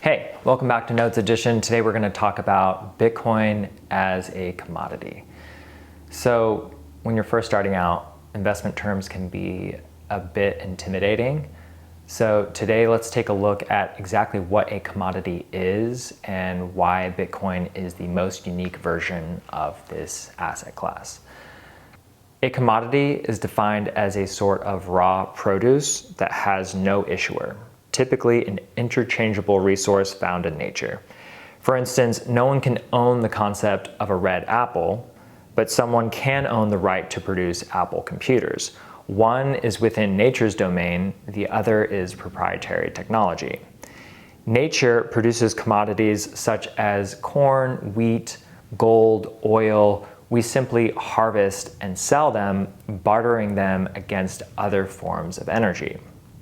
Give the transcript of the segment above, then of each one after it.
Hey, welcome back to Notes Edition. Today we're going to talk about Bitcoin as a commodity. So when you're first starting out, investment terms can be a bit intimidating. So today let's take a look at exactly what a commodity is and why Bitcoin is the most unique version of this asset class. A commodity is defined as a sort of raw produce that has no issuer, typically an interchangeable resource found in nature. For instance, no one can own the concept of a red apple, but someone can own the right to produce Apple computers. One is within nature's domain, the other is proprietary technology. Nature produces commodities such as corn, wheat, gold, oil. We simply harvest and sell them, bartering them against other forms of energy.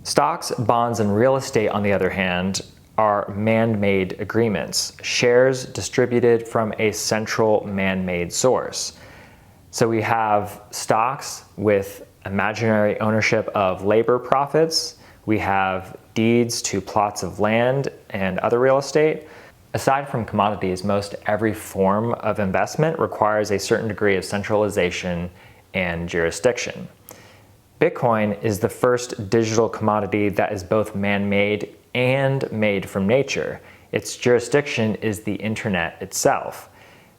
Stocks, bonds, and real estate, on the other hand, are man-made agreements, shares distributed from a central man-made source. So we have stocks with imaginary ownership of labor profits. We have deeds to plots of land and other real estate. Aside from commodities, most every form of investment requires a certain degree of centralization and jurisdiction. Bitcoin is the first digital commodity that is both man-made and made from nature. Its jurisdiction is the internet itself.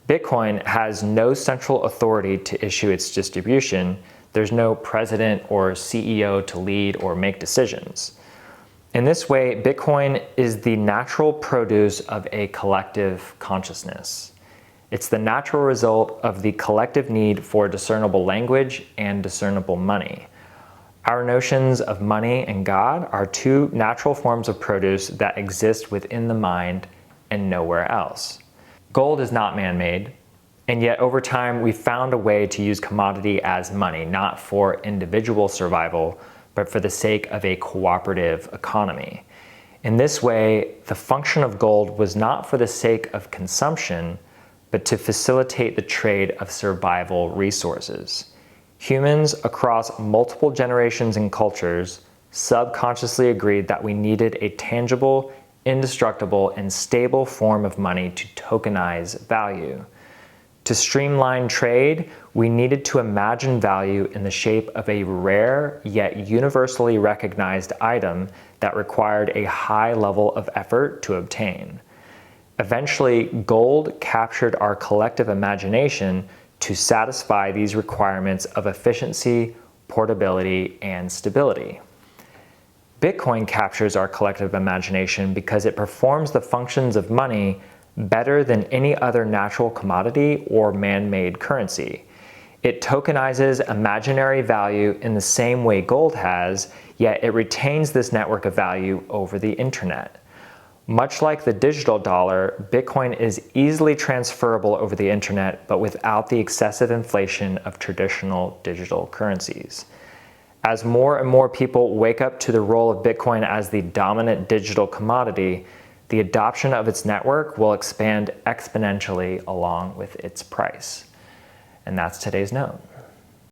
Bitcoin has no central authority to issue its distribution. There's no president or CEO to lead or make decisions. In this way, Bitcoin is the natural produce of a collective consciousness. It's the natural result of the collective need for discernible language and discernible money. Our notions of money and God are two natural forms of produce that exist within the mind and nowhere else. Gold is not man-made, and yet over time we found a way to use commodity as money, not for individual survival, but for the sake of a cooperative economy. In this way, the function of gold was not for the sake of consumption, but to facilitate the trade of survival resources. Humans across multiple generations and cultures subconsciously agreed that we needed a tangible, indestructible, and stable form of money to tokenize value. To streamline trade, we needed to imagine value in the shape of a rare yet universally recognized item that required a high level of effort to obtain. Eventually, gold captured our collective imagination to satisfy these requirements of efficiency, portability, and stability. Bitcoin captures our collective imagination because it performs the functions of money better than any other natural commodity or man-made currency. It tokenizes imaginary value in the same way gold has, yet it retains this network of value over the internet. Much like the digital dollar, Bitcoin is easily transferable over the internet, but without the excessive inflation of traditional digital currencies. As more and more people wake up to the role of Bitcoin as the dominant digital commodity, the adoption of its network will expand exponentially along with its price. And that's today's note.